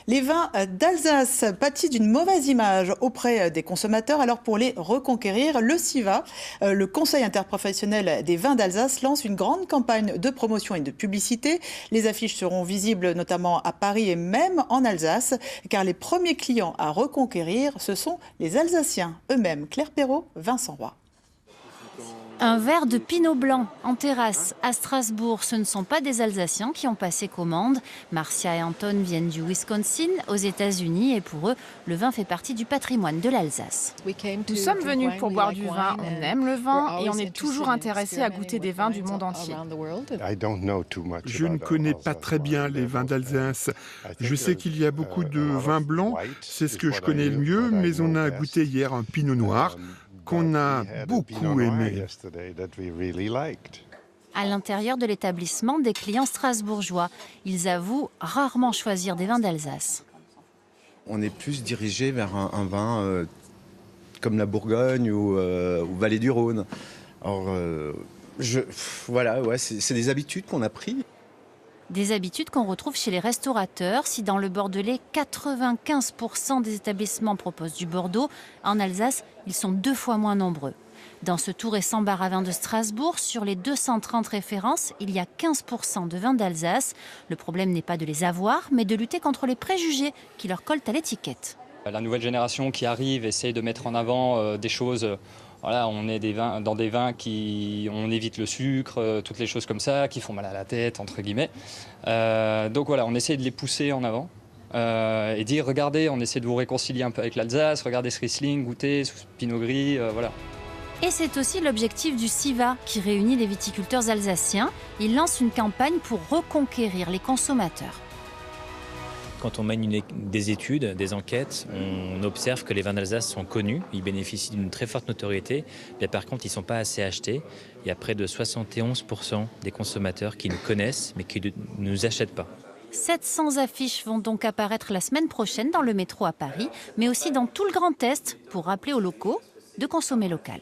Les vins d'Alsace pâtissent d'une mauvaise image auprès des consommateurs. Alors pour les reconquérir, le CIVA, le Conseil interprofessionnel des vins d'Alsace, lance une grande campagne de promotion et de publicité. Les affiches seront visibles notamment à Paris et même en Alsace, car les premiers clients à reconquérir, ce sont les Alsaciens eux-mêmes. Claire Perrault, Vincent Roy. Un verre de Pinot Blanc en terrasse à Strasbourg. Ce ne sont pas des Alsaciens qui ont passé commande. Marcia et Anton viennent du Wisconsin, aux États-Unis, et pour eux, le vin fait partie du patrimoine de l'Alsace. Nous sommes venus pour boire du vin. On aime le vin et on est toujours intéressé à goûter des vins du monde entier. Je ne connais pas très bien les vins d'Alsace. Je sais qu'il y a beaucoup de vins blancs, c'est ce que je connais le mieux, mais on a goûté hier un pinot noir qu'on a beaucoup aimé. À l'intérieur de l'établissement, des clients strasbourgeois. Ils avouent rarement choisir des vins d'Alsace. On est plus dirigé vers un vin comme la Bourgogne ou Vallée du Rhône. Alors, c'est des habitudes qu'on a prises. Des habitudes qu'on retrouve chez les restaurateurs. Si dans le Bordelais, 95% des établissements proposent du Bordeaux, en Alsace, ils sont 2 fois moins nombreux. Dans ce tout récent bar à vin de Strasbourg, sur les 230 références, il y a 15% de vins d'Alsace. Le problème n'est pas de les avoir, mais de lutter contre les préjugés qui leur collent à l'étiquette. La nouvelle génération qui arrive essaye de mettre en avant des choses. Voilà, on est dans des vins qui on évite le sucre, toutes les choses comme ça, qui font mal à la tête, entre guillemets. Donc voilà, on essaie de les pousser en avant et dire, regardez, on essaie de vous réconcilier un peu avec l'Alsace, regardez ce Riesling, goûtez, ce Pinot Gris, voilà. Et c'est aussi l'objectif du CIVA, qui réunit les viticulteurs alsaciens. Il lance une campagne pour reconquérir les consommateurs. Quand on mène des études, des enquêtes, on observe que les vins d'Alsace sont connus, ils bénéficient d'une très forte notoriété, mais par contre ils ne sont pas assez achetés. Il y a près de 71% des consommateurs qui nous connaissent mais qui ne nous achètent pas. 700 affiches vont donc apparaître la semaine prochaine dans le métro à Paris, mais aussi dans tout le Grand Est pour rappeler aux locaux de consommer local.